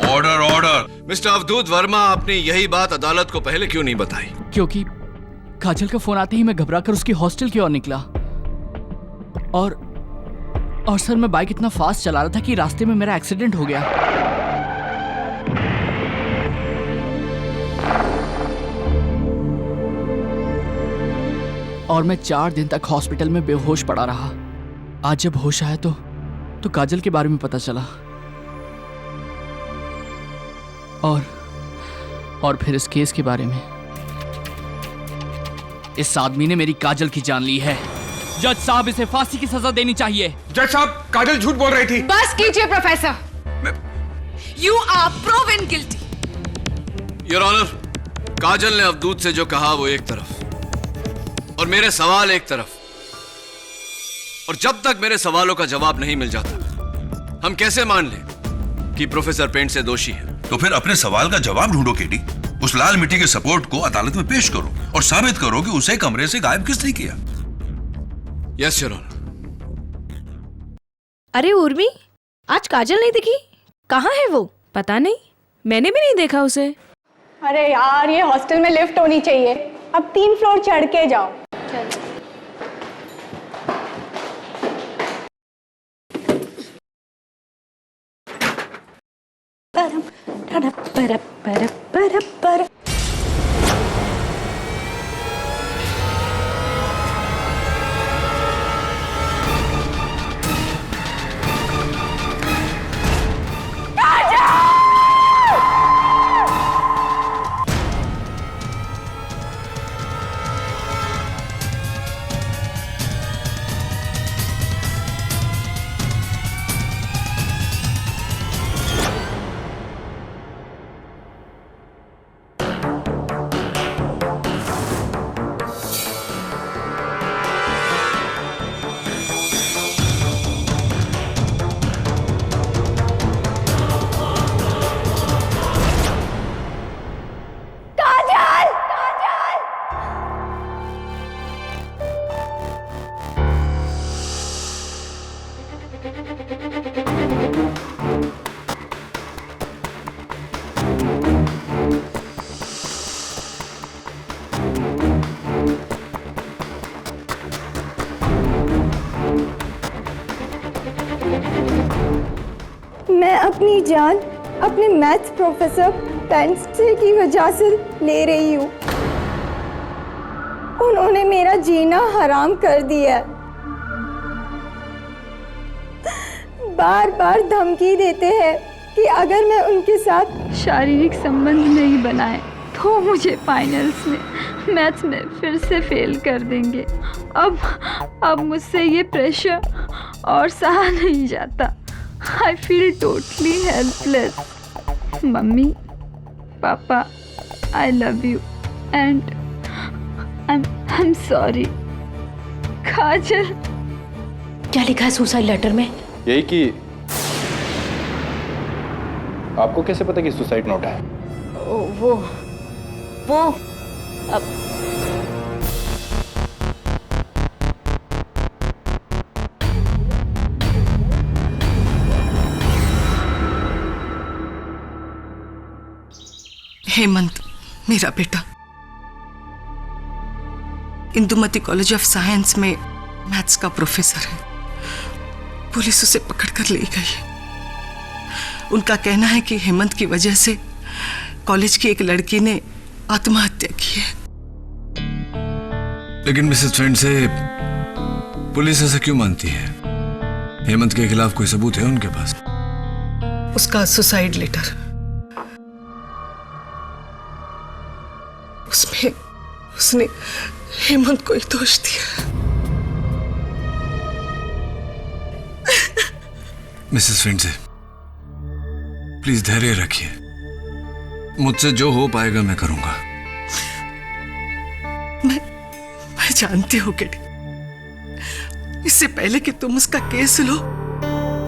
Order order. Mister Avdhoot Verma, आपने यही बात अदालत को पहले क्यों नहीं बताई? क्योंकि काजल का फोन आते ही मैं घबराकर उसकी हॉस्टल की ओर निकला और सर मैं बाइक इतना फास्ट चला रहा था कि रास्ते में मेरा एक्सीडेंट हो गया। और मैं 4 दिन तक हॉस्पिटल में बेहोश पड़ा रहा। आज जब होश आया तो काजल के बारे में पता चला और फिर इस केस के बारे में। इस आदमी ने मेरी काजल की जान ली है। जज साहब, इसे फांसी की सजा देनी चाहिए। जज साहब, काजल झूठ बोल रही थी। बस कीजिए professor. You are proven guilty. Your honour, Kajal ने अवधूत से जो कहा वो एक तरफ और मेरे सवाल एक तरफ, और जब तक मेरे सवालों का जवाब नहीं मिल जाता हम कैसे मान लें कि प्रोफेसर पेंट से दोषी है? तो फिर अपने सवाल का जवाब ढूंढो केडी। उस लाल मिट्टी के सपोर्ट को अदालत में पेश करो और साबित करो कि उसे कमरे से गायब किसने किया। Yes your honour. अरे उर्मी, आज काजल नहीं दिखी, कहाँ है वो? पता नहीं, मैंने भी नहीं देखा उसे। अरे यार, ये हॉस्टल में लिफ्ट होनी चाहिए। अब 3 फ्लोर चढ़ के जाओ। मैं अपनी जान अपने मैथ्स प्रोफेसर पेंट की वजह से ले रही हूँ। उन्होंने मेरा जीना हराम कर दिया। बार बार धमकी देते हैं कि अगर मैं उनके साथ शारीरिक संबंध नहीं बनाए तो मुझे फाइनल्स में मैथ्स में फिर से फेल कर देंगे। अब मुझसे ये प्रेशर और सहा नहीं जाता। I feel totally helpless. Mummy, पापा, I love you and I'm sorry. काजल। क्या लिखा है सुसाइड लेटर में? यही कि आपको कैसे पता कि सुसाइड नोट है? वो अब हेमंत मेरा बेटा इंदुमती कॉलेज ऑफ साइंस में मैथ्स का प्रोफेसर है। पुलिस उसे पकड़कर ले गई है। उनका कहना है कि हेमंत की वजह से कॉलेज की एक लड़की ने आत्महत्या की है। लेकिन मिसेस फ्रेंड से पुलिस ऐसा क्यों मानती है? हेमंत के खिलाफ कोई सबूत है उनके पास? उसका सुसाइड लेटर, उसमें उसने हेमंत को ही दोष दिया। मिसेस फ्रेंड से प्लीज धैर्य रखिए। मुझसे जो हो पाएगा मैं करूंगा। मैं जानती हूँ कि इससे पहले कि तुम उसका केस लो,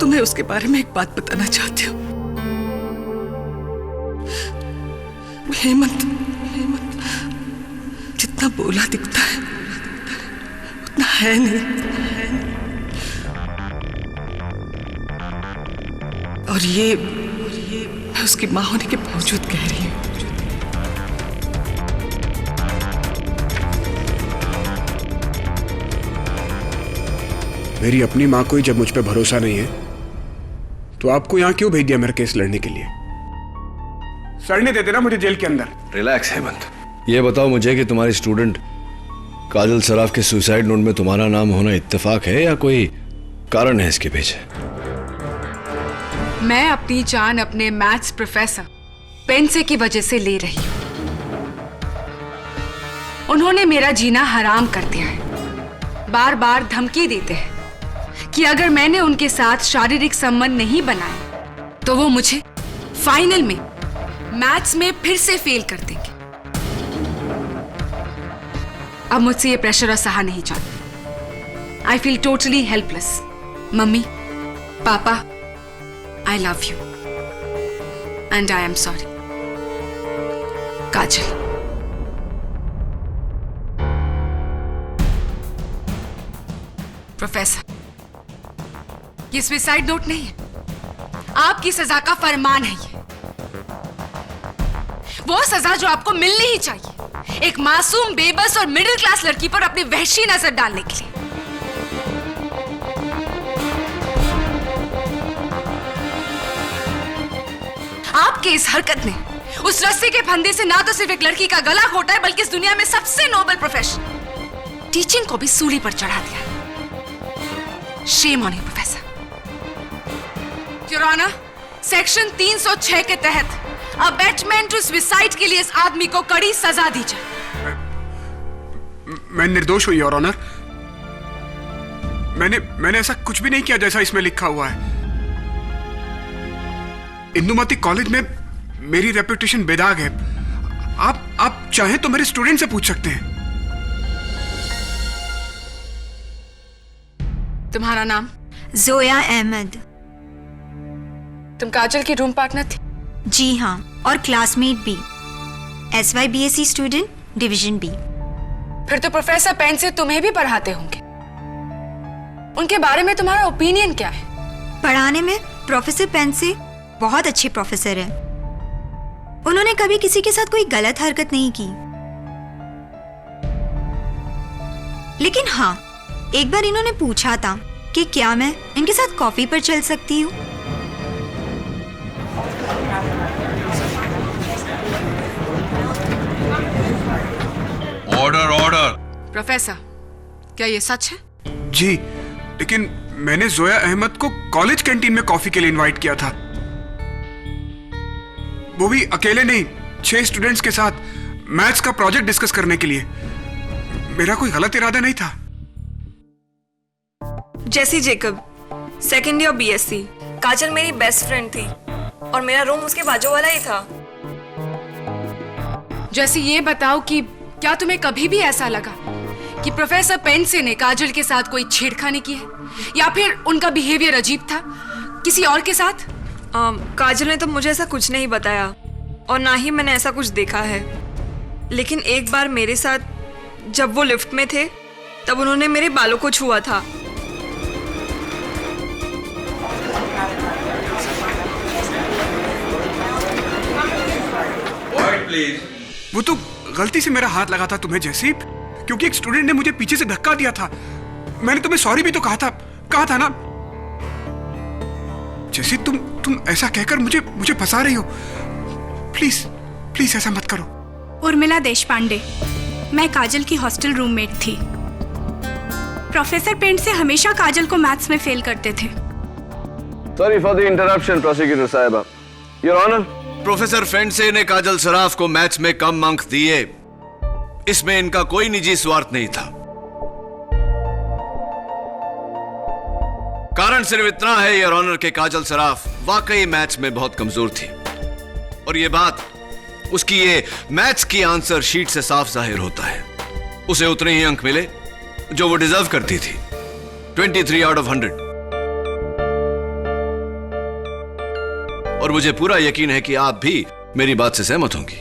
तुम्हें उसके बारे में एक बात बताना चाहती हूँ। हेमंत जितना बोला दिखता है उतना है नहीं। और ये मैं उसकी माँ होने के बावजूद कह रही हूँ। मेरी अपनी माँ को ही जब मुझ पे भरोसा नहीं है तो आपको यहाँ क्यों भेज दिया मेरा केस लड़ने के लिए? सड़ने देते ना मुझे जेल के अंदर। रिलैक्स हेमंत, ये बताओ मुझे कि तुम्हारी स्टूडेंट काजल सराफ के सुसाइड नोट में तुम्हारा नाम होना इत्तेफाक है या कोई कारण है इसके पीछे? मैं अपनी जान अपने मैथ्स प्रोफेसर पेंसे की वजह से ले रही हूं। उन्होंने मेरा जीना हराम कर दिया है। बार बार धमकी देते हैं कि अगर मैंने उनके साथ शारीरिक संबंध नहीं बनाए तो वो मुझे फाइनल में मैथ्स में फिर से फेल कर देंगे। अब मुझसे ये प्रेशर और सहा नहीं जाता। I feel totally helpless. Mummy, papa, I love you and I am sorry. Kajal. Professor, ये सुसाइड नोट नहीं है, आपकी सजा का फरमान है। ये वो सजा जो आपको मिलनी ही चाहिए एक मासूम, बेबस और मिडिल क्लास लड़की पर अपनी वहशी नजर डालने के लिए। आपके इस हरकत ने उस रस्सी के फंदे से ना तो सिर्फ एक लड़की का गला घोटा है बल्कि इस दुनिया में सबसे नोबल प्रोफेशन टीचिंग को भी सूली पर चढ़ा दिया है। Shame on you professor. Your honour, section 306 के तहत अबेटमेंट टू सुसाइड के लिए इस आदमी को कड़ी सजा दी जाए। मैं निर्दोष हूं योर ऑनर। मैंने ऐसा कुछ भी नहीं किया जैसा इसमें लिखा हुआ है। इंदुमती कॉलेज में मेरी रेपुटेशन बेदाग है। आप चाहें तो मेरे स्टूडेंट से पूछ सकते हैं। तुम्हारा नाम? जोया अहमद। तुम काजल की रूम पार्टनर थी? जी हाँ, और क्लासमेट भी। SYBSE student, division B. फिर तो प्रोफेसर पेन से तुम्हें भी पढ़ाते होंगे। उनके बारे में तुम्हारा ओपिनियन क्या है? पढ़ाने में प्रोफेसर पेन से बहुत अच्छे प्रोफेसर हैं। उन्होंने कभी किसी के साथ कोई गलत हरकत नहीं की। लेकिन हाँ, एक बार इन्होंने पूछा था कि क्या मैं इनके साथ कॉफी पर चल सकती हूँ। Order order. प्रोफेसर, क्या ये सच है? जी, लेकिन मैंने जोया अहमद को कॉलेज कैंटीन में कॉफी के लिए इनवाइट किया था। वो भी अकेले नहीं, 6 स्टूडेंट्स के साथ मैथ्स का प्रोजेक्ट डिस्कस करने के लिए। मेरा कोई गलत इरादा नहीं था। जेसी जेकब, सेकेंड ईयर BSc। काजल मेरी बेस्ट फ्रेंड थी और मेरा रूम उसके बाजू वाला ही था। जैसे ये बताओ कि क्या तुम्हें कभी भी ऐसा लगा कि प्रोफेसर पेंसे ने काजल के साथ कोई छेड़खानी की है या फिर उनका बिहेवियर अजीब था किसी और के साथ? काजल ने तो मुझे ऐसा कुछ नहीं बताया और ना ही मैंने ऐसा कुछ देखा है। लेकिन एक बार मेरे साथ जब वो लिफ्ट में थे तब उन्होंने मेरे बालों को छुआ था। वो तो गलती से मेरा हाथ लगा था तुम्हें जैसी, क्योंकि एक स्टूडेंट ने मुझे पीछे से धक्का दिया था। मैंने तुम्हें सॉरी भी तो कहा था ना। जैसे तुम ऐसा कहकर मुझे फंसा रही हो। प्लीज ऐसा मत करो। उर्मिला देशपांडे, मैं काजल की हॉस्टल रूममेट थी। प्रोफेसर पेंट से हमेशा काजल को मैथ्स में फेल करते थे। Sorry for the interruption prosecutor साहिबा। योर ऑनर, प्रोफेसर फेंडसे ने काजल सराफ को मैथ्स में कम अंक दिए, इसमें इनका कोई निजी स्वार्थ नहीं था। कारण सिर्फ इतना है योर ऑनर के काजल सराफ वाकई मैथ्स में बहुत कमजोर थी और यह बात उसकी ये मैथ्स की आंसर शीट से साफ जाहिर होता है। उसे उतने ही अंक मिले जो वो डिजर्व करती थी, 23 आउट ऑफ 100। और मुझे पूरा यकीन है कि आप भी मेरी बात से सहमत होंगी।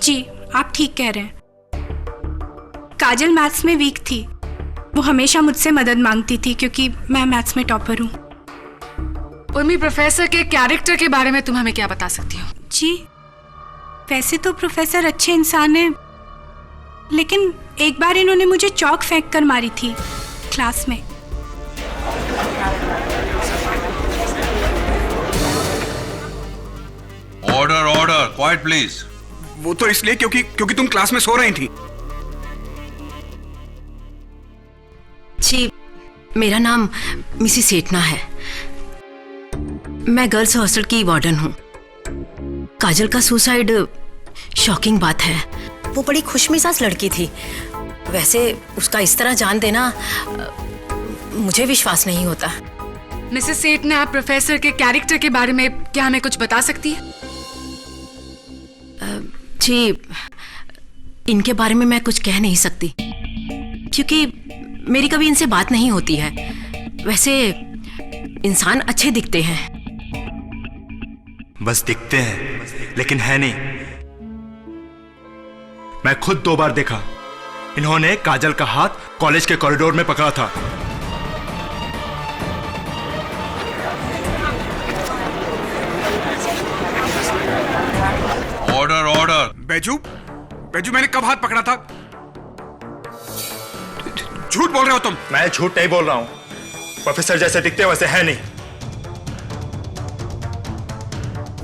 जी, आप ठीक कह रहे हैं। काजल मैथ्स में वीक थी। वो हमेशा मुझसे मदद मांगती थी क्योंकि मैं मैथ्स में टॉपर हूँ। उर्मी, प्रोफेसर के कैरेक्टर के बारे में तुम हमें क्या बता सकती हो? जी, वैसे तो प्रोफेसर अच्छे इंसान हैं, लेकिन एक बार इन्होंने मुझे चौक फेंक कर मारी थी क्लास में। Order order, quite please. वो तो इसलिए क्योंकि तुम क्लास में सो रही थी। जी, मेरा नाम मिसिस सेठना है। मैं गर्ल्स हॉस्टल की वार्डन हूँ। काजल का सुसाइड शॉकिंग बात है। वो बड़ी खुशमिजाज लड़की थी। वैसे उसका इस तरह जान देना मुझे विश्वास नहीं होता। मिसेस सेठना, आप प्रोफेसर के कैरेक्टर के बारे में क्या हमें कुछ बता सकती है? जी, इनके बारे में मैं कुछ कह नहीं सकती क्योंकि मेरी कभी इनसे बात नहीं होती है। वैसे इंसान अच्छे दिखते हैं। बस दिखते हैं लेकिन है नहीं। मैं खुद 2 बार देखा। इन्होंने काजल का हाथ कॉलेज के कॉरिडोर में पकड़ा था। Order order. बैजू, मैंने कब हाथ पकड़ा था? झूठ बोल रहे हो तुम। मैं झूठ नहीं बोल रहा हूं। प्रोफेसर जैसे दिखते हैं वैसे है नहीं।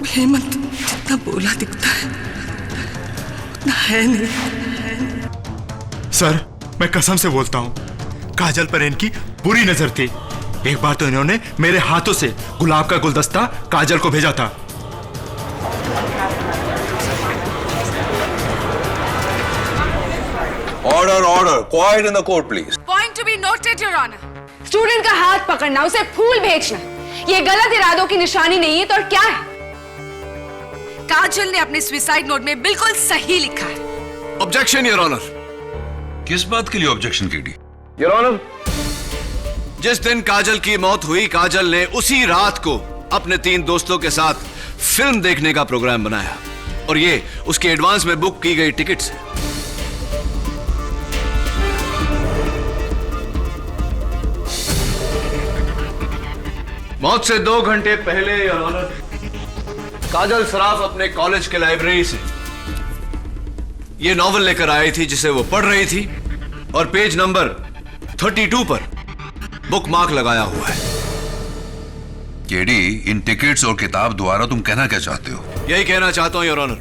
हेमंत जितना बोला दिखता है उतना है नहीं। सर, मैं कसम से बोलता हूं, काजल पर इनकी बुरी नजर थी। एक बार तो इन्होंने मेरे हाथों से गुलाब का गुलदस्ता काजल को भेजा था। Order order, quiet in the court please. Point to be noted your honour. Student का हाथ पकड़ना, उसे फूल भेजना, ये गलत इरादों की निशानी नहीं है तो और क्या है? काजल ने अपने सुसाइड नोट में बिल्कुल सही लिखा है। Objection your honour. किस बात के लिए ऑब्जेक्शन केडी? योर ऑनर, जिस दिन काजल की मौत हुई, काजल ने उसी रात को अपने 3 दोस्तों के साथ फिल्म देखने का प्रोग्राम बनाया और ये उसके एडवांस में बुक की गई टिकट्स है। मौत से 2 घंटे पहले योर ऑनर, काजल सराफ अपने कॉलेज के लाइब्रेरी से ये नॉवल लेकर आई थी जिसे वो पढ़ रही थी और पेज नंबर 32 पर बुक मार्क लगाया हुआ है। केडी, इन टिकट्स और किताब द्वारा तुम कहना क्या चाहते हो? यही कहना चाहता हूं योर ऑनर,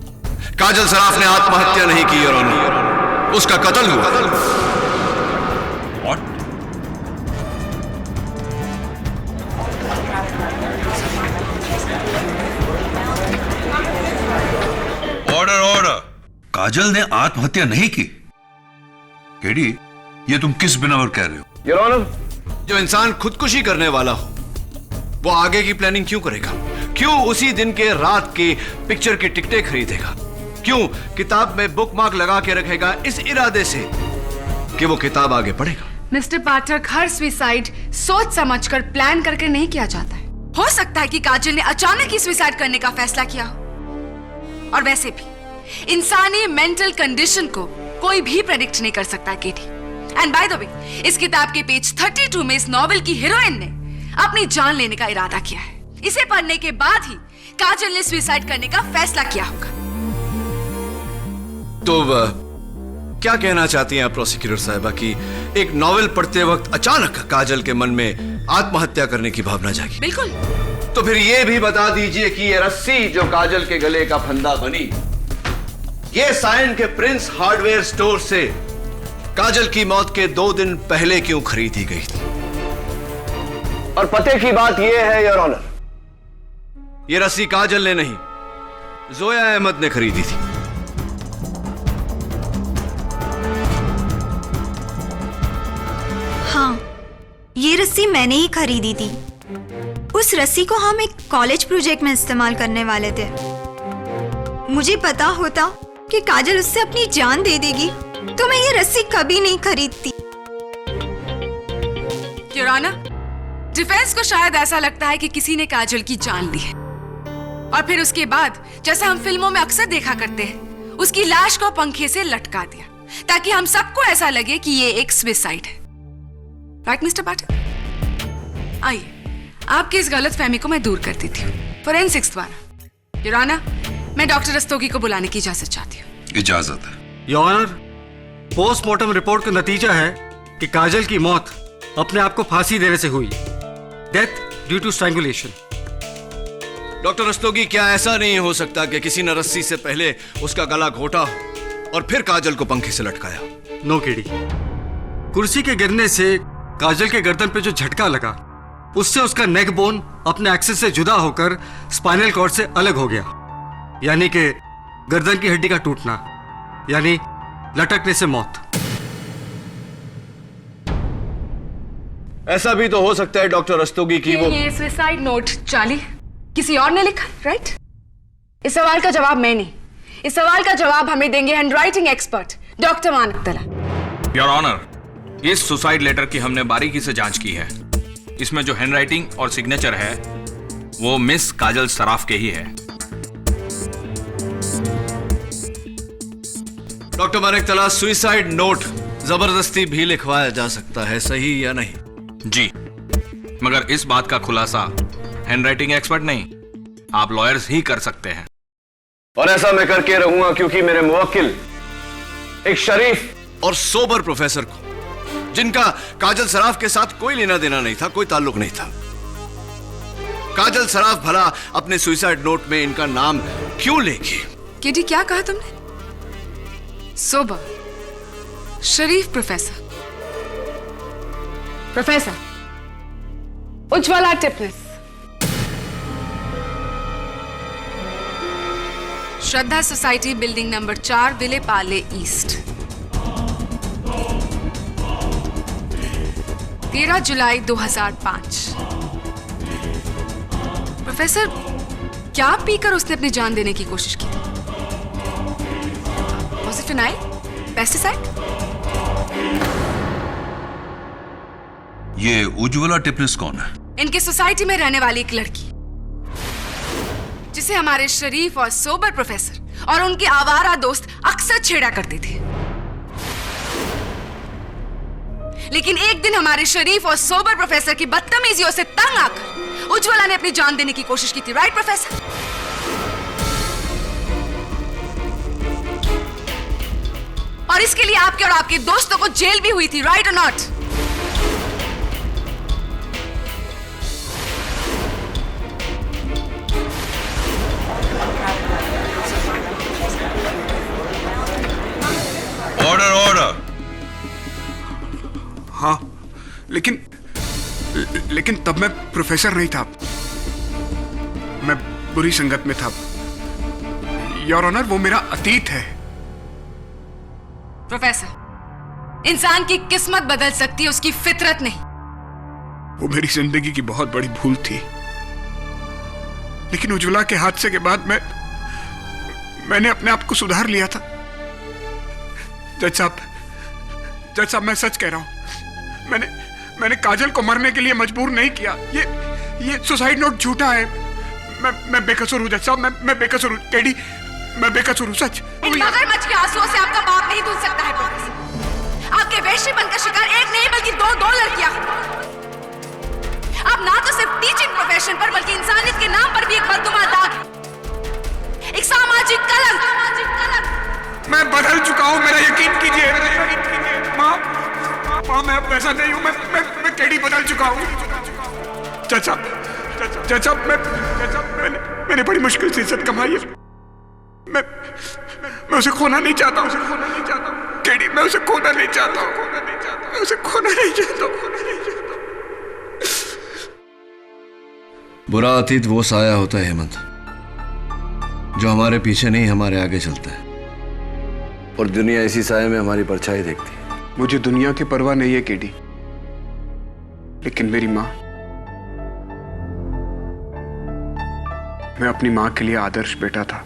काजल सराफ ने आत्महत्या नहीं की योर ऑनर, उसका कत्ल हुआ। Order order. काजल ने आत्महत्या नहीं की। केडी, ये तुम किस बिना पर कह रहे हो? योर ऑनर, जो इंसान खुदकुशी करने वाला हो वो आगे की प्लानिंग क्यों करेगा? क्यों उसी दिन के रात की पिक्चर की टिकटें खरीदेगा? क्यों किताब में बुक मार्क लगा के रखेगा इस इरादे से कि वो किताब आगे पढ़ेगा? मिस्टर पाठक, हर सुसाइड सोच समझकर प्लान करके नहीं किया जाता है। हो सकता है कि काजल ने अचानक ही सुसाइड करने का फैसला किया हो। और वैसे भी इंसानी मेंटल कंडीशन को कोई भी प्रेडिक्ट नहीं कर सकता केटी। एंड बाय द वे, इस किताब के पेज 32 में इस नॉवेल की हीरोइन ने अपनी जान लेने का इरादा किया है। इसे पढ़ने के बाद ही काजल ने सुसाइड करने का फैसला किया होगा। तो क्या कहना चाहती हैं आप प्रोसिक्यूटर साहिबा कि एक नॉवेल पढ़ते वक्त अचानक काजल के मन में आत्महत्या करने की भावना जागी? बिल्कुल। तो फिर यह भी बता दीजिए कि ये रस्सी जो काजल के गले का फंदा बनी, ये साइन के प्रिंस हार्डवेयर स्टोर से काजल की मौत के 2 दिन पहले क्यों खरीदी गई थी? और पते की बात यह है योर ऑनर, ये रस्सी काजल ने नहीं, जोया अहमद ने खरीदी थी। हाँ, ये रस्सी मैंने ही खरीदी थी। उस रस्सी को हम एक कॉलेज प्रोजेक्ट में इस्तेमाल करने वाले थे। मुझे पता होता कि काजल उससे अपनी जान दे देगी तो मैं ये रस्सी कभी नहीं खरीदती। योर ऑनर, डिफेंस को शायद ऐसा लगता है कि किसी ने काजल की जान ली है और फिर उसके बाद, जैसा हम फिल्मों में अक्सर देखा करते हैं, उसकी लाश को पंखे से लटका दिया ताकि हम सबको ऐसा लगे कि ये एक सुसाइड है। राइट मिस्टर पाठक? आइए आपकी इस गलत फहमी को मैं दूर कर देती हूँ फोरेंसिक्स द्वारा। योर ऑनर, मैं डॉक्टर रस्तोगी को बुलाने की इजाजत चाहती हूँ। इजाजत है। योर ऑनर, पोस्टमार्टम रिपोर्ट का नतीजा है कि काजल की मौत अपने आप को फांसी देने से हुई, death due to strangulation. Doctor Rastogi, क्या ऐसा नहीं हो सकता कि किसी ने रस्सी से पहले उसका गला घोटा और फिर काजल को पंखे से लटकाया? नो केडी, कुर्सी के गिरने से काजल के गर्दन पे जो झटका लगा उससे उसका नेक बोन अपने एक्सिस से जुदा होकर स्पाइनल कॉर्ड से अलग हो गया, यानी कि गर्दन की हड्डी का टूटना, यानी लटकने से मौत। ऐसा भी तो हो सकता है डॉक्टर रस्तोगी की वो ये सुसाइड नोट चार्ली किसी और ने लिखा, राइट? इस सवाल का जवाब मैं नहीं, इस सवाल का जवाब हमें देंगे हैंडराइटिंग एक्सपर्ट डॉक्टर मानक तला। योर ऑनर, इस सुसाइड लेटर की हमने बारीकी से जांच की है। इसमें जो हैंडराइटिंग और सिग्नेचर है वो मिस काजल सराफ के ही है। डॉक्टर मानिक तला, सुसाइड नोट जबरदस्ती भी लिखवाया जा सकता है, सही या नहीं? जी, मगर इस बात का खुलासा हैंडराइटिंग एक्सपर्ट नहीं, आप लॉयर्स ही कर सकते हैं। और ऐसा मैं करके रहूंगा क्योंकि मेरे मुवक्किल एक शरीफ और सोबर प्रोफेसर को, जिनका काजल सराफ के साथ कोई लेना देना नहीं था, कोई ताल्लुक नहीं था, काजल सराफ भला अपने सुसाइड नोट में इनका नाम क्यों लेगी? केडी, क्या कहा तुमने? सोबर, शरीफ प्रोफेसर, प्रोफेसर उज्ज्वला टिपनिस, श्रद्धा society, building number 4, Vile Parle east, 13 जुलाई 2005। प्रोफेसर, क्या पीकर उसने अपनी जान देने की कोशिश की? Was it phenyl? Pesticide? ये उज्ज्वला टिपनिस कौन है? इनकी सोसाइटी में रहने वाली एक लड़की, जिसे हमारे शरीफ और सोबर प्रोफेसर और उनके आवारा दोस्त अक्सर छेड़ा करते थे। लेकिन एक दिन हमारे शरीफ और सोबर प्रोफेसर की बदतमीजियों से तंग आकर उज्ज्वला ने अपनी जान देने की कोशिश की थी, राइट प्रोफेसर? और इसके लिए आपके और आपके दोस्तों को जेल भी हुई थी, राइट और नॉट? Order order. हाँ, लेकिन तब मैं प्रोफेसर नहीं था, मैं बुरी संगत में था। योर ऑनर, वो मेरा अतीत है। प्रोफेसर, इंसान की किस्मत बदल सकती है, उसकी फितरत नहीं। वो मेरी जिंदगी की बहुत बड़ी भूल थी, लेकिन उज्ज्वला के हादसे के बाद मैंने अपने आप को सुधार लिया था। जज साहब, मैं सच कह रहा हूं। मैंने काजल को मरने के लिए मजबूर नहीं किया। ये सुसाइड नोट झूठा है। मैं बेकसूर हूं जज साहब, मैं बेकसूर हूं। केडी, मैं बेकसूर हूं, सच। इन मगरमच्छ के आंसुओं से आपका बाप नहीं धुल सकता है प्रोफेसर। आपके वेश्यपन का शिकार एक नहीं बल्कि दो लड़कियां। आप ना तो सिर्फ टीचिंग प्रोफेशन पर बल्कि इंसानियत के नाम पर भी एक बददुमा दाग है, एक सामाजिक कलंक। मैं बदल चुका हूं, मेरा यकीन कीजिए। माँ, मैं अब वैसा नहीं हूं। मैं केडी बदल चुका हूं। जज साहब, मैंने बड़ी मुश्किल से इज्जत कमाई है। मैं उसे खोना नहीं चाहता हूं। केडी, मैं उसे खोना नहीं चाहता हूं। मैं उसे खोना नहीं चाहता हूं। बुरा अतीत वो साया होता है हेमंत, जो हमारे पीछे नहीं हमारे आगे चलता है, और दुनिया इसी साये में हमारी परछाई देखती है। मुझे दुनिया की परवाह नहीं है केडी, लेकिन मेरी माँ, मैं अपनी माँ के लिए आदर्श बेटा था।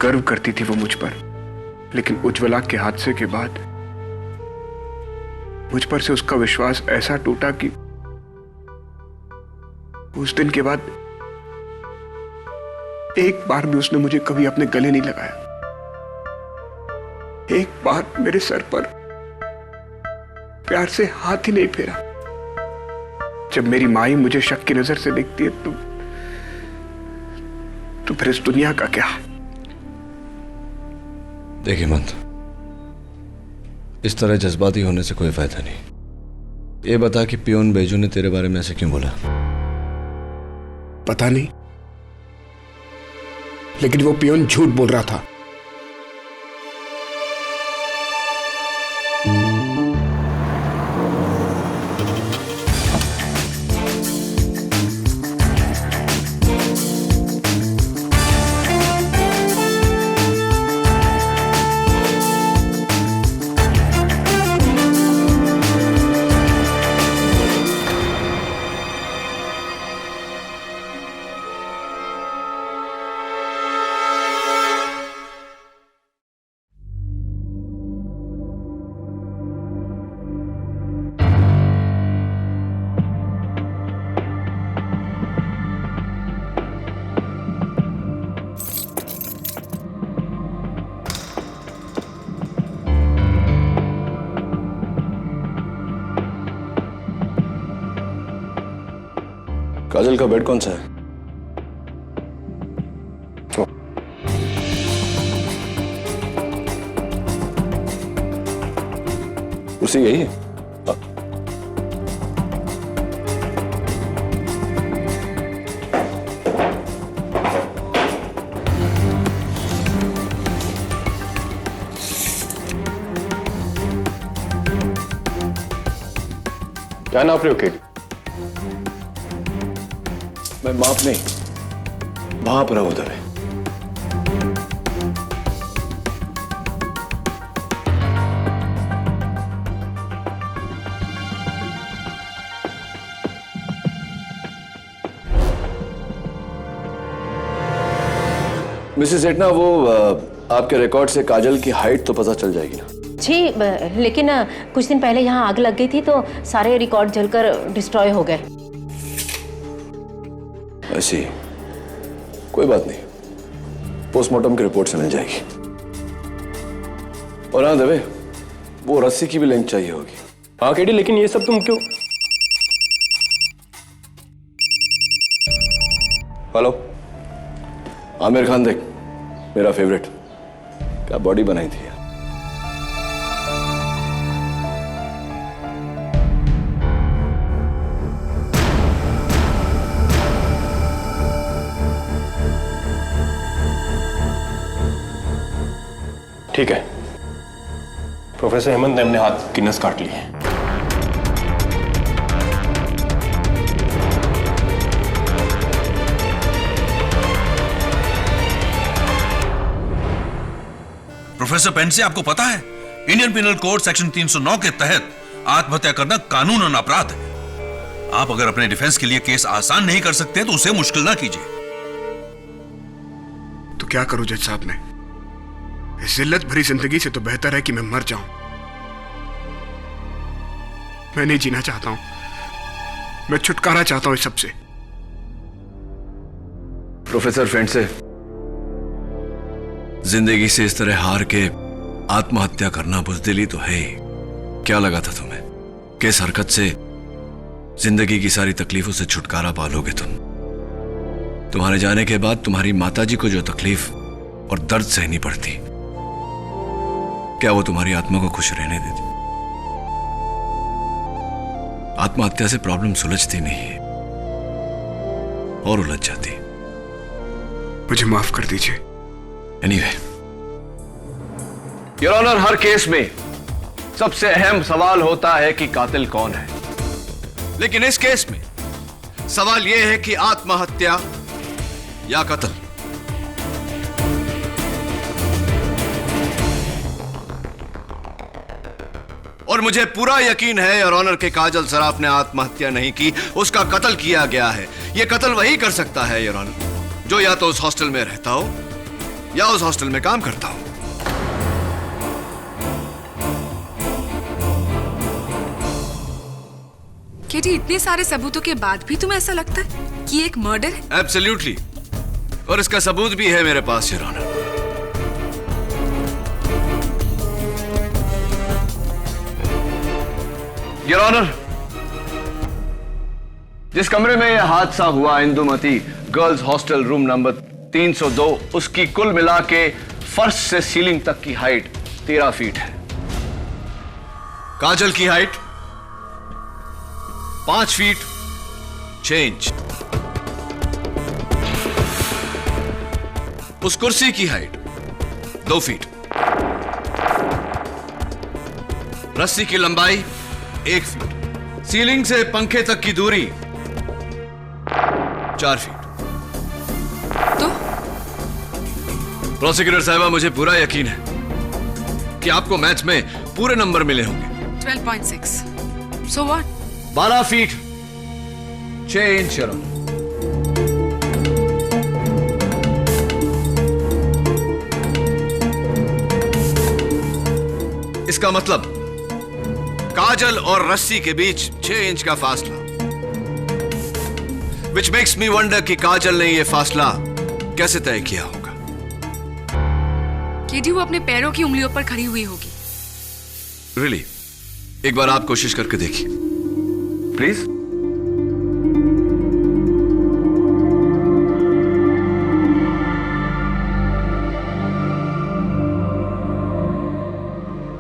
गर्व करती थी वो मुझ पर, लेकिन उज्ज्वला के हादसे के बाद मुझ पर से उसका विश्वास ऐसा टूटा कि उस दिन के बाद एक बार भी उसने मुझे कभी अपने गले नहीं लगाया। एक बार मेरे सर पर प्यार से हाथ ही नहीं फेरा। जब मेरी माँ ही मुझे शक की नजर से देखती है तो फिर इस दुनिया का क्या? देखिए हेमंत, इस तरह जज्बाती होने से कोई फायदा नहीं। ये बता कि पियोन बेजू ने तेरे बारे में ऐसे क्यों बोला? पता नहीं, लेकिन वो पियोन झूठ बोल रहा था। काजल का बेड कौन सा है? कुर्सी यही है? क्या नाप रहे हो केडी? मैं माप नहीं, भाप रहा हूं दबे। मिसेस एटना, वो आपके रिकॉर्ड से काजल की हाइट तो पता चल जाएगी ना? जी, लेकिन कुछ दिन पहले यहाँ आग लग गई थी तो सारे रिकॉर्ड जलकर डिस्ट्रॉय हो गए। ऐसी कोई बात नहीं, पोस्टमार्टम की रिपोर्ट से मिल जाएगी। और हाँ दबे, वो रस्सी की भी लिंक चाहिए होगी। हाँ केडी, लेकिन ये सब तुम क्यों? हेलो, आमिर खान देख, मेरा फेवरेट, क्या बॉडी बनाई थी यार। ठीक है, प्रोफेसर हेमंत ने अपने हाथ की नस काट ली है। प्रोफेसर पेंसे, आपको पता है इंडियन पिनल कोड सेक्शन 309 के तहत आत्महत्या करना कानूनन अपराध है। आप अगर अपने डिफेंस के लिए केस आसान नहीं कर सकते तो उसे मुश्किल ना कीजिए। तो क्या करूं जज साहब? मैं इस जिल्लत भरी जिंदगी से तो बेहतर है कि मैं मर जाऊं। मैं नहीं जीना चाहता हूं, मैं छुटकारा चाहता हूं इस सबसे। प्रोफेसर पेंसे, जिंदगी से इस तरह हार के आत्महत्या करना बुज़दिली तो है ही। क्या लगा था तुम्हें कि इस हरकत से जिंदगी की सारी तकलीफों से छुटकारा पालोगे तुम? तुम्हारे जाने के बाद तुम्हारी माताजी को जो तकलीफ और दर्द सहनी पड़ती, क्या वो तुम्हारी आत्मा को खुश रहने देती? आत्महत्या से प्रॉब्लम सुलझती नहीं है और उलझ जाती। मुझे माफ कर दीजिए। एनीवे, योर ऑनर, हर केस में सबसे अहम सवाल होता है कि कातिल कौन है। लेकिन इस केस में सवाल यह है कि आत्महत्या या कत्ल। और मुझे पूरा यकीन है योर ऑनर के काजल सराफ ने आत्महत्या नहीं की, उसका कत्ल किया गया है। यह कत्ल वही कर सकता है योर ऑनर जो या तो उस हॉस्टल में रहता हो या उस हॉस्टल में काम करता हो। केटी, इतने सारे सबूतों के बाद भी तुम्हें ऐसा लगता है कि एक मर्डर है? एब्सोल्युटली, और इसका सबूत भी है मेरे पास योर ऑनर। योर ऑनर, जिस कमरे में यह हादसा हुआ, Indumati girls hostel room number 302, उसकी कुल मिला के फर्श से सीलिंग तक की हाइट 13 फीट है। काजल की हाइट 5 फीट 6 इंच। उस कुर्सी की हाइट 2 फीट। रस्सी की लंबाई 1 फीट। सीलिंग से पंखे तक की दूरी 4 फीट। तो प्रोसिक्यूटर साहिबा, मुझे पूरा यकीन है कि आपको मैथ्स में पूरे नंबर मिले होंगे। 12.6। So what? 12 feet 6 inch. इसका मतलब काजल और रस्सी के बीच 6 इंच का फासला। Which makes me wonder कि काजल ने यह फासला कैसे तय किया होगा। केडी वो अपने पैरों की उंगलियों पर खड़ी हुई होगी। Really? एक बार आप कोशिश करके देखिए please.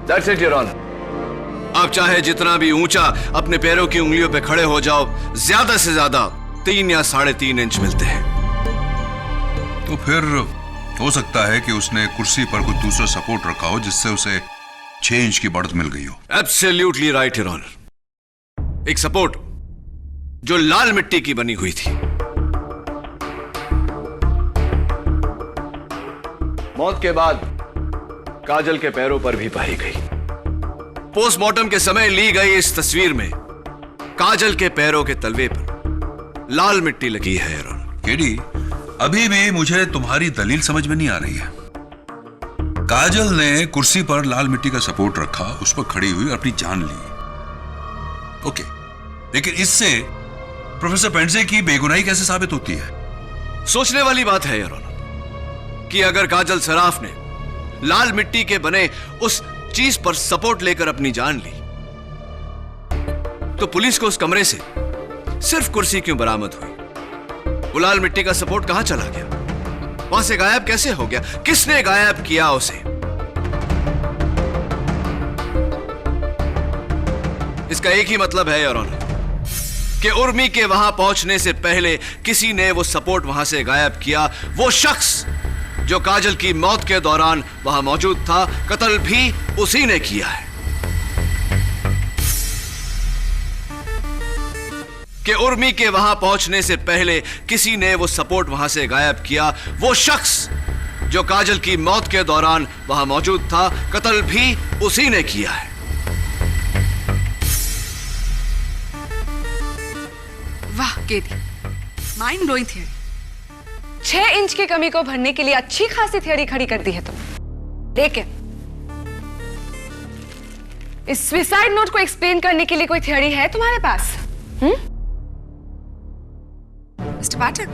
That's it, Your Honor. आप चाहे जितना भी ऊंचा अपने पैरों की उंगलियों पे खड़े हो जाओ, ज्यादा से ज्यादा 3 या 3.5 इंच मिलते हैं। तो फिर हो सकता है कि उसने कुर्सी पर कोई दूसरा सपोर्ट रखा हो जिससे उसे 6 इंच की बढ़त मिल गई हो। Absolutely right your honour. एक सपोर्ट जो लाल मिट्टी की बनी हुई थी। मौत के बाद काजल के पैरों पर भी पाई गई। पोस्टमार्टम के समय ली गई इस तस्वीर में काजल के पैरों के तलवे पर लाल मिट्टी लगी है। केडी, अभी भी मुझे तुम्हारी दलील समझ में नहीं आ रही है। काजल ने कुर्सी पर लाल मिट्टी का सपोर्ट रखा, उस पर खड़ी हुई और अपनी जान ली। ओके, लेकिन इससे प्रोफेसर पेंडसे की बेगुनाही कैसे साबित होती है? सोचने वाली बात है योर ऑनर कि अगर काजल सराफ ने लाल मिट्टी के बने उस चीज पर सपोर्ट लेकर अपनी जान ली, तो पुलिस को उस कमरे से सिर्फ कुर्सी क्यों बरामद हुई? वो लाल मिट्टी का सपोर्ट कहां चला गया? वहां से गायब कैसे हो गया? किसने गायब किया उसे? इसका एक ही मतलब है योर ऑनर कि उर्मी के वहां पहुंचने से पहले किसी ने वो सपोर्ट वहां से गायब किया। वो शख्स जो काजल की मौत के दौरान वहां मौजूद था, कत्ल भी उसी ने किया है। कि उर्मी के वहां पहुंचने से पहले किसी ने वो सपोर्ट वहां से गायब किया। वो शख्स जो काजल की मौत के दौरान वहां मौजूद था, कत्ल भी उसी ने किया है। वाह KD, mind blowing theory. 6 inch की कमी को भरने के लिए अच्छी खासी थियरी खड़ी कर दी है तुम। लेकिन इस सुसाइड नोट को एक्सप्लेन करने के लिए कोई थियरी है तुम्हारे पास? मिस्टर पाठक,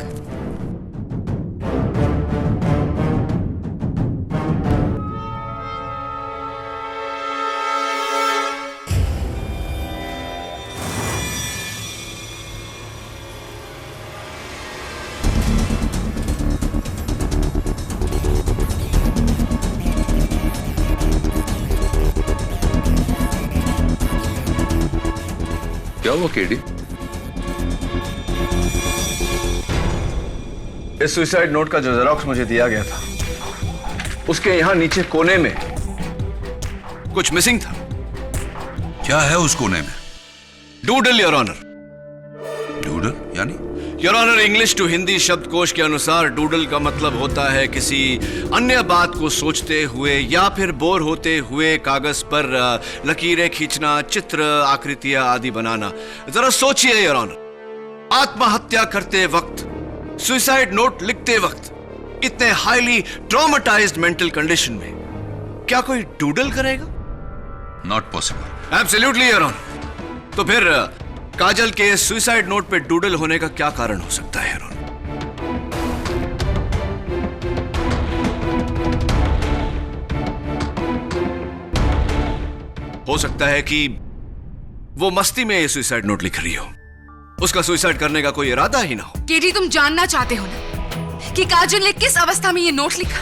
क्या हुआ केडी? इस सुसाइड नोट का जो जेरॉक्स मुझे दिया गया था, उसके यहां नीचे कोने में कुछ मिसिंग था। क्या है उस कोने में? Doodle your honour. डूडल यानी? Your honour, English to Hindi शब्दकोश के अनुसार डूडल का मतलब होता है किसी अन्य बात को सोचते हुए या फिर बोर होते हुए कागज पर लकीरें खींचना, चित्र, आकृतियां आदि बनाना। जरा सोचिए योर ऑनर, आत्महत्या करते वक्त, सुसाइड नोट लिखते वक्त, इतने हाईली ट्रॉमेटाइज्ड मेंटल कंडीशन में क्या कोई डूडल करेगा? Not possible. Absolutely your honour. तो फिर काजल के सुसाइड नोट पे डूडल होने का क्या कारण हो सकता है? हो सकता है कि वो मस्ती में ये सुसाइड नोट लिख रही हो, उसका सुसाइड करने का कोई इरादा ही ना हो। केडी, तुम जानना चाहते हो ना कि काजल ने किस अवस्था में ये नोट लिखा?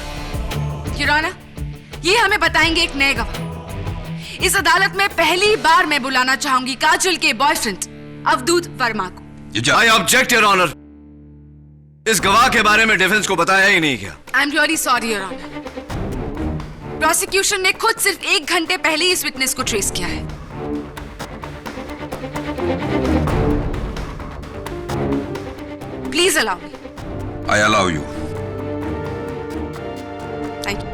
योर ऑनर, ये हमें बताएंगे एक नए गवाह। इस अदालत में पहली बार मैं बुलाना चाहूंगी काजल के बॉयफ्रेंड अवधूत वर्मा को। I object your honour. इस गवाह के बारे में डिफेंस को बताया ही नहीं गया। I am really sorry your honour. Prosecution ने खुद सिर्फ 1 घंटे पहले ही इस विटनेस को ट्रेस किया है। Please allow me. I allow you. Thank you.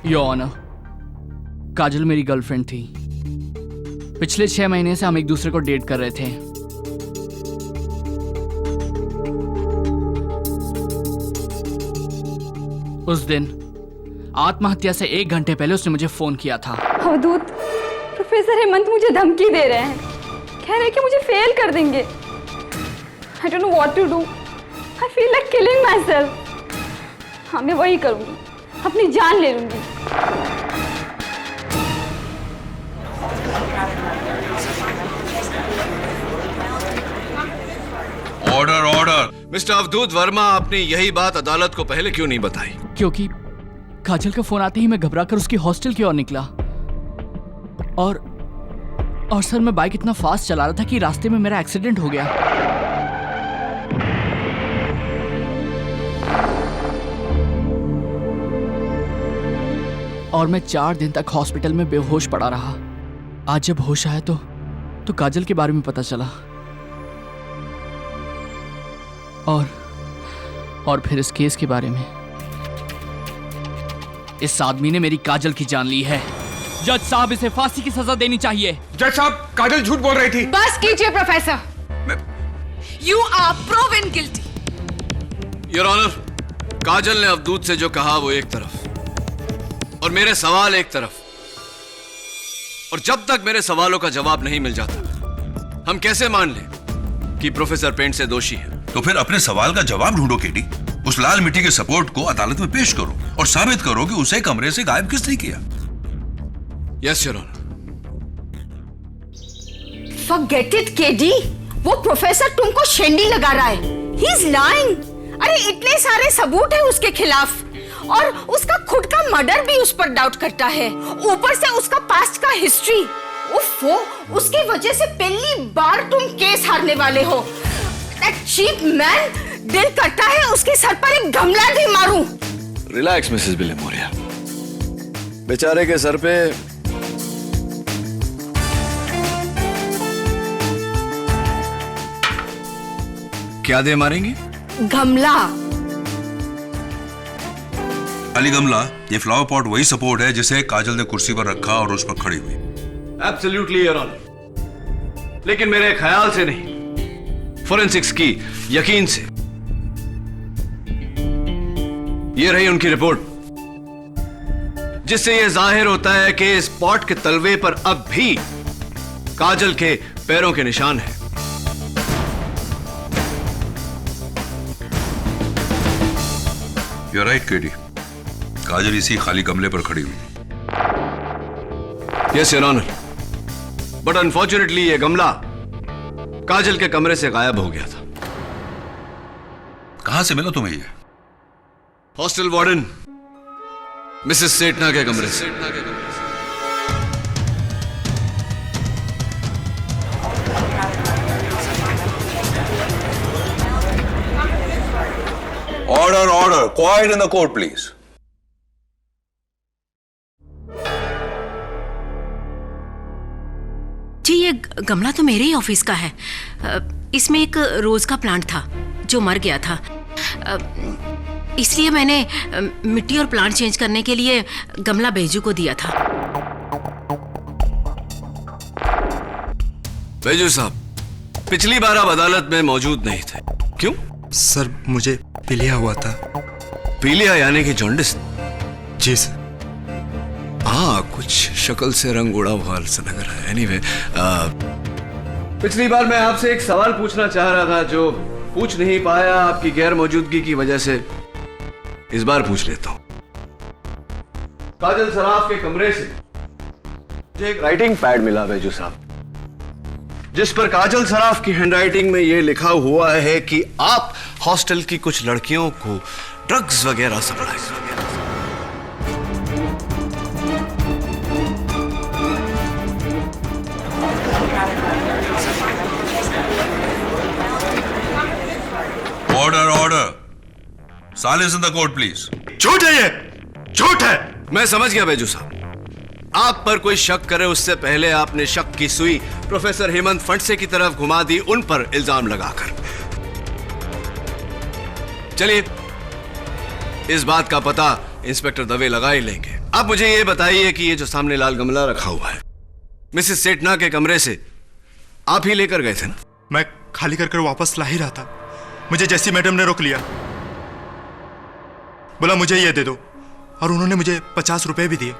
Your honour, Kajal मेरी गर्लफ्रेंड थी। पिछले 6 महीने से हम एक दूसरे को डेट कर रहे थे। उस दिन आत्महत्या से 1 घंटे पहले उसने मुझे फोन किया था। अवधूत, प्रोफेसर हेमंत मुझे धमकी दे रहे हैं। कह रहे हैं कि मुझे फेल कर देंगे। I don't know what to do. I feel like killing myself. हाँ, मैं वही करूंगी, अपनी जान ले लूंगी। Order order. Mister Avdhoot Verma, आपने यही बात अदालत को पहले क्यों नहीं बताई? क्योंकि काजल का फोन आते ही मैं घबराकर उसकी हॉस्टल की ओर निकला। और सर, मैं बाइक इतना फास्ट चला रहा था कि रास्ते में मेरा एक्सीडेंट हो गया। और मैं 4 दिन तक हॉस्पिटल में बेहोश पड़ा रहा। आज जब होश आया तो काजल के बारे में पता चला। और फिर इस केस के बारे में। इस आदमी ने मेरी काजल की जान ली है। जज साहब, इसे फांसी की सजा देनी चाहिए। जज साहब, काजल झूठ बोल रही थी। बस कीजिए professor. You are proven guilty. Your honour, Kajal ने अवधूत से जो कहा वो एक तरफ और मेरे सवाल एक तरफ। और जब तक मेरे सवालों का जवाब नहीं मिल जाता, हम कैसे मान लें कि प्रोफेसर पेंटसे दोषी है? तो फिर अपने सवाल का जवाब ढूंढो केडी। उस लाल मिट्टी के सपोर्ट को अदालत में पेश करो और साबित करो कि उसे कमरे से गायब किसने किया। Yes your honour. Forget it KD. वो प्रोफेसर तुमको शेंडी लगा रहा है। He is lying. अरे इतने सारे सबूत है उसके खिलाफ और उसका खुद का मर्डर भी उस पर डाउट करता है। ऊपर से उसका पास्ट का हिस्ट्री। उफ़ो, उसकी वजह से पहली बार तुम केस हारने वाले हो। दैट चीप मैन, दिल करता है उसके सर पर एक गमला भी मारूं। Relax Mrs Bilimoria. बेचारे के सर पे क्या दे मारेंगे? गमला। अली गमला, ये फ्लावर पॉट वही सपोर्ट है जिसे काजल ने कुर्सी पर रखा और उस पर खड़ी हुई। Absolutely your honour. लेकिन मेरे ख्याल से नहीं, फोरेंसिक्स की यकीन से। ये रही उनकी रिपोर्ट, जिससे यह जाहिर होता है कि इस पॉट के तलवे पर अब भी काजल के पैरों के निशान हैं। You're right, KD. काजल इसी खाली गमले पर खड़ी हुई। Yes your honour, but unfortunately ये गमला काजल के कमरे से गायब हो गया था। कहां से मिला तुम्हें ये? हॉस्टल वार्डन मिसेस सेठना के कमरे से। Order order. Quiet in the court please. जी, ये गमला तो मेरे ही ऑफिस का है। इसमें एक रोज का प्लांट था जो मर गया था। इसलिए मैंने मिट्टी और प्लांट चेंज करने के लिए गमला बेजू को दिया था। बेजू साहब, पिछली बार आप अदालत में मौजूद नहीं थे, क्यों? सर, मुझे पीलिया हुआ था। पीलिया यानी कि जॉन्डिस? जी सर। हाँ, कुछ शक्ल से रंग उड़ा हुआ सा लग रहा है। एनीवे, पिछली बार मैं आपसे एक सवाल पूछना चाह रहा था जो पूछ नहीं पाया आपकी गैर मौजूदगी की वजह से। इस बार पूछ लेता हूं। काजल सराफ के कमरे से मुझे एक राइटिंग पैड मिला बैजू साहब, जिस पर काजल सराफ की हैंडराइटिंग में यह लिखा हुआ है कि आप हॉस्टल की कुछ लड़कियों को ड्रग्स वगैरह सप्लाई वगैरह। Order order, silence in the court please. झूठ है ये, झूठ है। मैं समझ गया बैजू साहब, आप पर कोई शक करे उससे पहले आपने शक की सुई प्रोफेसर हेमंत फंडसे की तरफ घुमा दी, उन पर इल्जाम लगाकर। चलिए, इस बात का पता इंस्पेक्टर दवे लगा ही लेंगे। अब मुझे यह बताइए कि ये जो सामने लाल गमला रखा हुआ है, मिसेस सेठना के कमरे से आप ही लेकर गए थे ना? मैं खाली कर वापस ला ही रहा था, मुझे जैसी मैडम ने रोक लिया, बोला मुझे ये दे दो, और उन्होंने मुझे 50 रुपए भी दिए।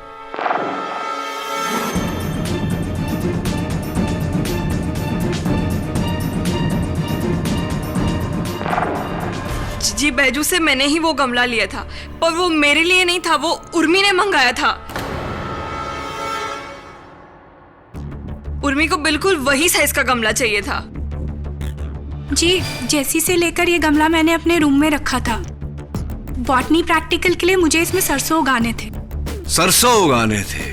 जी बैजू से मैंने ही वो गमला लिया था, पर वो मेरे लिए नहीं था, वो उर्मी ने मंगाया था। उर्मी को बिल्कुल वही साइज का गमला चाहिए था। जी, जैसी से लेकर ये गमला मैंने अपने रूम में रखा था। बॉटनी प्रैक्टिकल के लिए मुझे इसमें सरसों उगाने थे। सरसों उगाने थे?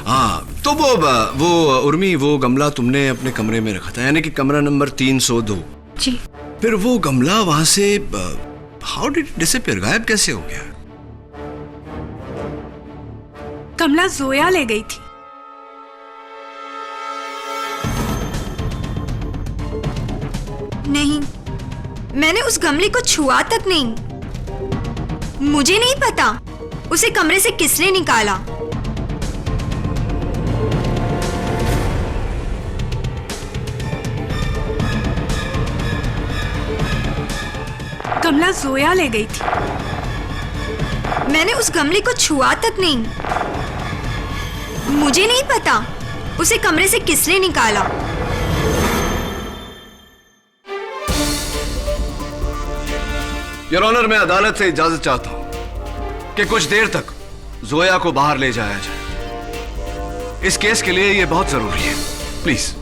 हाँ, तो वो उर्मी, वो गमला तुमने अपने कमरे में रखा था, यानी कि कमरा नंबर 302। जी। फिर वो गमला वहां से हाउ डिड इट डिसअपीयर, गायब कैसे हो गया? गमला जोया ले गई थी। नहीं, मैंने उस गमले को छुआ तक नहीं। मुझे नहीं पता उसे कमरे से किसने निकाला। गमला जोया ले गई थी। मैंने उस गमले को छुआ तक नहीं। मुझे नहीं पता उसे कमरे से किसने निकाला। योर ऑनर, मैं अदालत से इजाजत चाहता हूं कि कुछ देर तक जोया को बाहर ले जाया जाए। इस केस के लिए यह बहुत जरूरी है, प्लीज।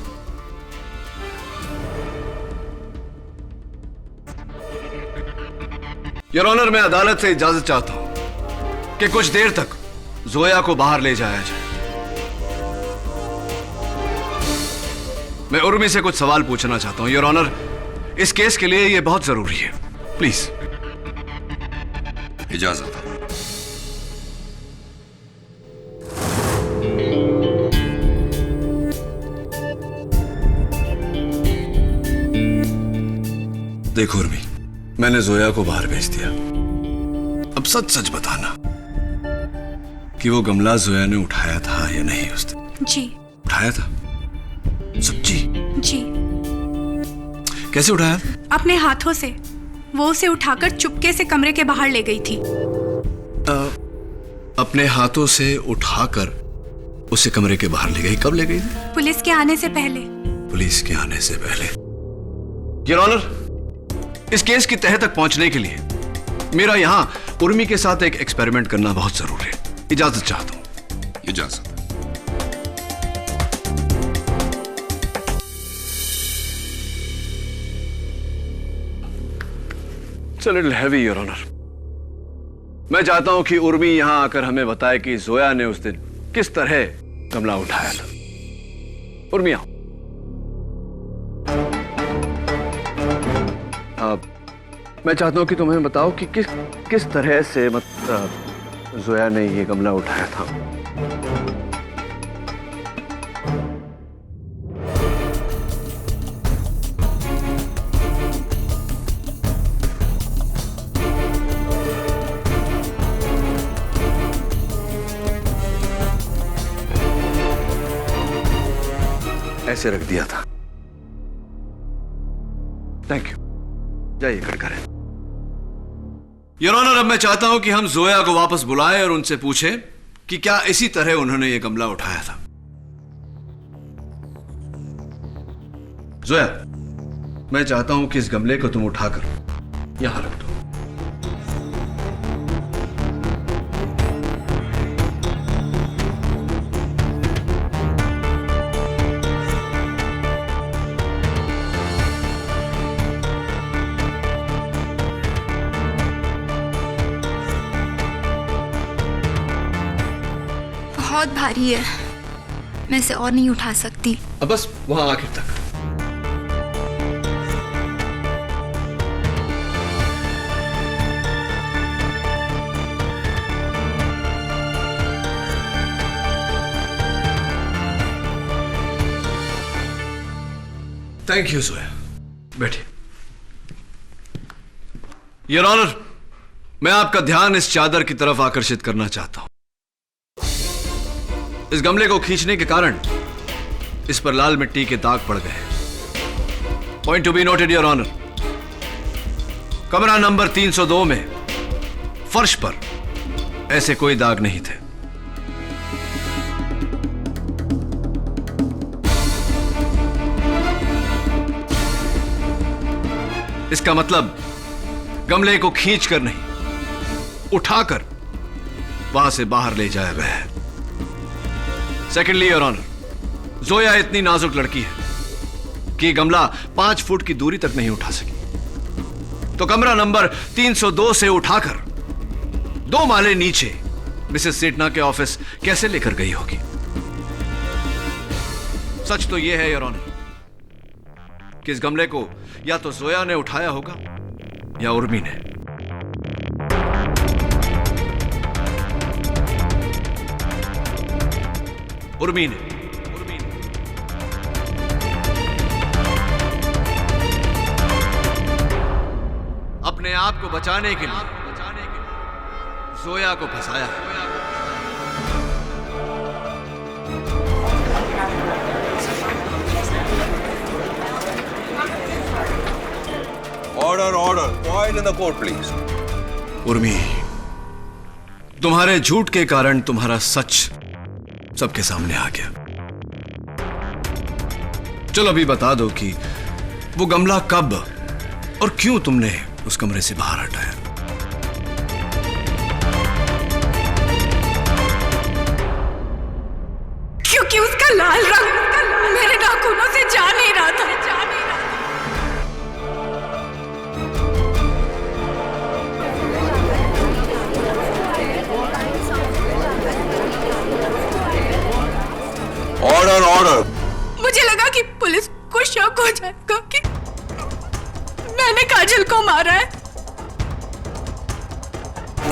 योर ऑनर, मैं अदालत से इजाजत चाहता हूं कि कुछ देर तक जोया को बाहर ले जाया जाए। मैं उर्मी से कुछ सवाल पूछना चाहता हूं। योर ऑनर, इस केस के लिए यह बहुत जरूरी है, प्लीज। इजाजत। देखो उर्मी, मैंने जोया को बाहर भेज दिया। अब सच सच बताना कि वो गमला जोया ने उठाया था या नहीं उस दिन? जी। उठाया था? सच्ची? जी। कैसे उठाया? अपने हाथों से। वो उसे उठाकर चुपके से कमरे के बाहर ले गई थी। अपने हाथों से उठाकर उसे कमरे के बाहर ले गई? कब ले गई? पुलिस के आने से पहले। पुलिस के आने से पहले। योर ऑनर, इस केस की तह तक पहुंचने के लिए मेरा यहां उर्मी के साथ एक एक्सपेरिमेंट करना बहुत जरूरी है। इजाजत चाहता हूं। इजाजत। It's a little heavy, Your Honor. मैं चाहता हूं कि उर्मी यहां आकर हमें बताए कि जोया ने उस दिन किस तरह गमला उठाया था। उर्मी आओ। मैं चाहता हूं कि तुम्हें बताओ कि किस तरह से जोया ने ये गमला उठाया था। ऐसे रख दिया था। थैंक यू, जाइए खड़ करें। योर ऑनर, अब मैं चाहता हूं कि हम जोया को वापस बुलाएं और उनसे पूछें कि क्या इसी तरह उन्होंने यह गमला उठाया था। जोया, मैं चाहता हूं कि इस गमले को तुम उठाकर यहां रख दो। बहुत भारी है, मैं इसे और नहीं उठा सकती। अब बस वहां आखिर तक। थैंक यू जोया, बैठिए। योर ऑनर, मैं आपका ध्यान इस चादर की तरफ आकर्षित करना चाहता हूं। इस गमले को खींचने के कारण इस पर लाल मिट्टी के दाग पड़ गए। Point to be noted your honour, कमरा नंबर 302 में फर्श पर ऐसे कोई दाग नहीं थे। इसका मतलब गमले को खींचकर नहीं, उठाकर वहां से बाहर ले जाया गया है। सेकेंडली योर ऑनर, जोया इतनी नाजुक लड़की है कि गमला 5 फुट की दूरी तक नहीं उठा सकी, तो कमरा नंबर 302 से उठाकर 2 माले नीचे मिसेस सेठना के ऑफिस कैसे लेकर गई होगी। सच तो यह है योर ऑनर कि इस गमले को या तो जोया ने उठाया होगा या उर्मी ने। उर्मी ने। अपने आप को बचाने के लिए जोया को फंसाया है। Order order, quiet in the court please. Urmi, तुम्हारे झूठ के कारण तुम्हारा सच सबके सामने आ गया। चलो अभी बता दो कि वो गमला कब और क्यों तुमने उस कमरे से बाहर हटाया। क्योंकि उसका लाल रंग मेरे नाखूनों से जा नहीं रहा था। Order order. मुझे लगा कि पुलिस को शक हो जाएगा कि मैंने काजल को मारा है,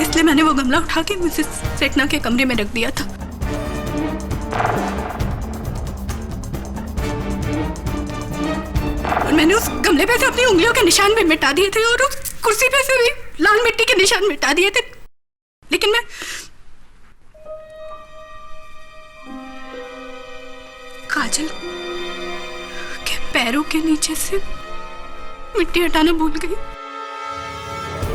इसलिए मैंने वो गमला उठा के मिसेस सेठना के कमरे में रख दिया था। और मैंने उस गमले पे से अपनी उंगलियों के निशान भी मिटा दिए थे और उस कुर्सी पे से भी लाल मिट्टी के निशान मिटा दिए थे, लेकिन मैं काजल के पैरों के नीचे से मिट्टी हटाना भूल गई।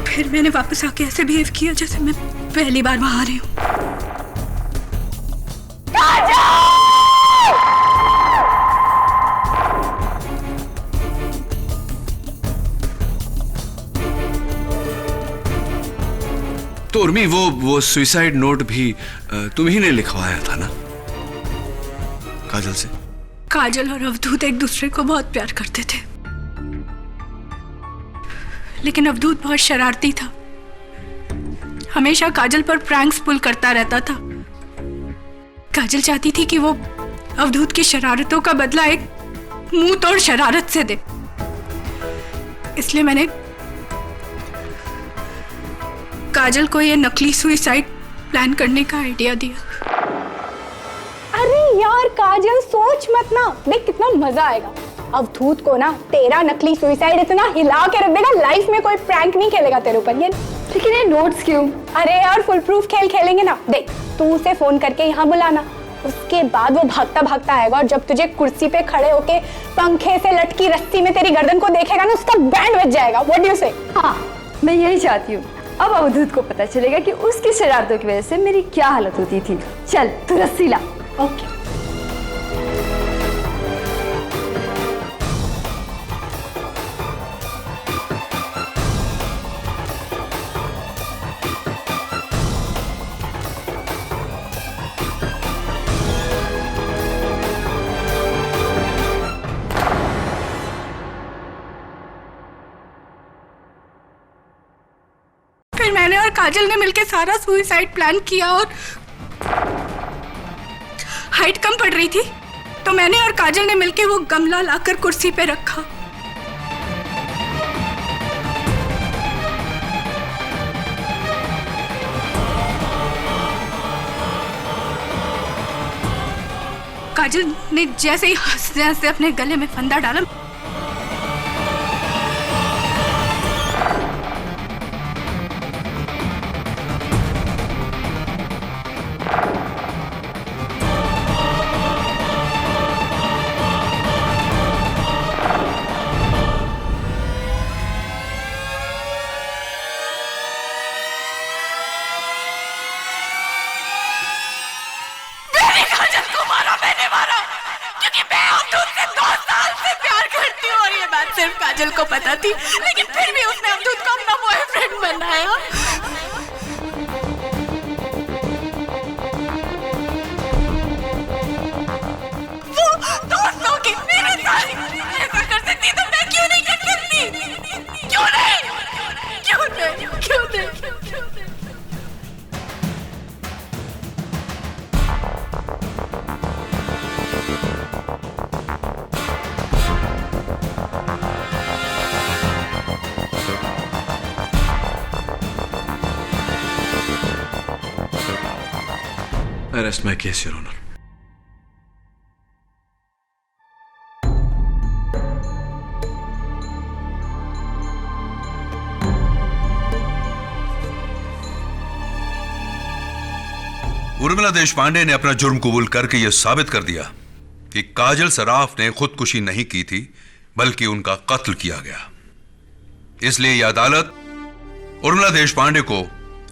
फिर मैंने वापस आके ऐसे बिहेव किया जैसे मैं पहली बार वहां आ रही हूं। तो उर्मी, वो सुसाइड नोट भी तुम ही ने लिखवाया था ना काजल से? काजल और अवधूत एक दूसरे को बहुत प्यार करते थे, लेकिन अवधूत बहुत शरारती था, हमेशा काजल पर प्रैंक्स पुल करता रहता था। काजल चाहती थी कि वो अवधूत की शरारतों का बदला एक मुंह तोड़ शरारत से दे, इसलिए मैंने काजल को ये नकली सुसाइड प्लान करने का आइडिया दिया। अरे यार काजल, सोच मत ना, देख कितना मजा आएगा। अवधूत को ना तेरा नकली सुसाइड इतना हिला के रख देगा, लाइफ में कोई प्रैंक नहीं खेलेगा तेरे ऊपर। ये लेकिन ये नोट्स क्यों? अरे यार फुल प्रूफ खेल खेलेंगे ना। देख, तू उसे फोन करके यहाँ बुलाना, उसके बाद वो भागता भागता आएगा और जब तुझे कुर्सी पे खड़े होके पंखे से लटकी रस्सी में तेरी गर्दन को देखेगा ना, उसका बैंड बज जाएगा। व्हाट डू यू से? हाँ, मैं यही चाहती हूँ। अब अवधूत को पता चलेगा कि उसकी शरारतों की वजह से मेरी क्या हालत होती थी। चल तू रस्सी ला। ओके। फिर मैंने और काजल ने मिलकर सारा सुसाइड प्लान किया और हाइट कम पड़ रही थी तो मैंने और काजल ने मिलकर वो गमला लाकर कुर्सी पे रखा। काजल ने जैसे ही हंसते हंसते अपने गले में फंदा डाला, सिर्फ काजल को पता थी, लेकिन फिर भी उसने अवधूत को अपना बॉयफ्रेंड बनाया। वो दोस्तों की मेरे साथ ऐसा कर सकती तो मैं क्यों नहीं कर सकती? क्यों नहीं? क्यों नहीं? क्यों नहीं? I rest my case, Your Honor. Urmila Deshpande ने अपना जुर्म कबूल करके यह साबित कर दिया कि काजल सराफ ने खुदकुशी नहीं की थी बल्कि उनका कत्ल किया गया। इसलिए यह अदालत उर्मिला देशपांडे को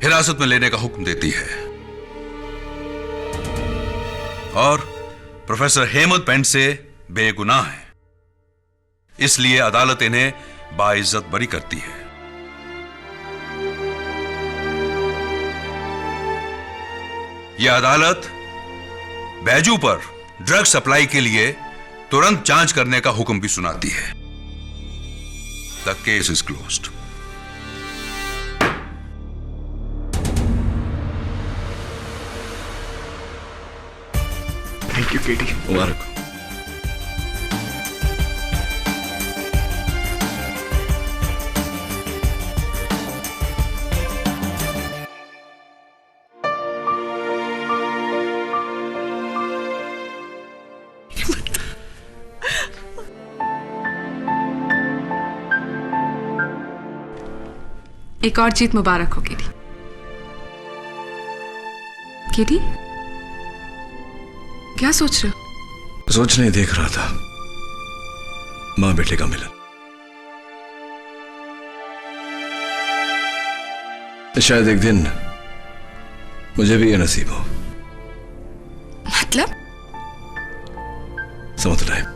हिरासत में लेने का हुक्म देती है और प्रोफेसर हेमंत पेंडसे बेगुनाह है, इसलिए अदालत इन्हें बाइज्जत बरी करती है। यह अदालत बैजू पर ड्रग सप्लाई के लिए तुरंत जांच करने का हुक्म भी सुनाती है। The case is closed. Thank you KT. मुबारक। एक और जीत मुबारक हो केटी। केटी क्या सोच रहे हो? सोच नहीं, देख रहा था मां बेटे का मिलन। शायद एक दिन मुझे भी ये नसीब हो। मतलब? समझ रहे हैं?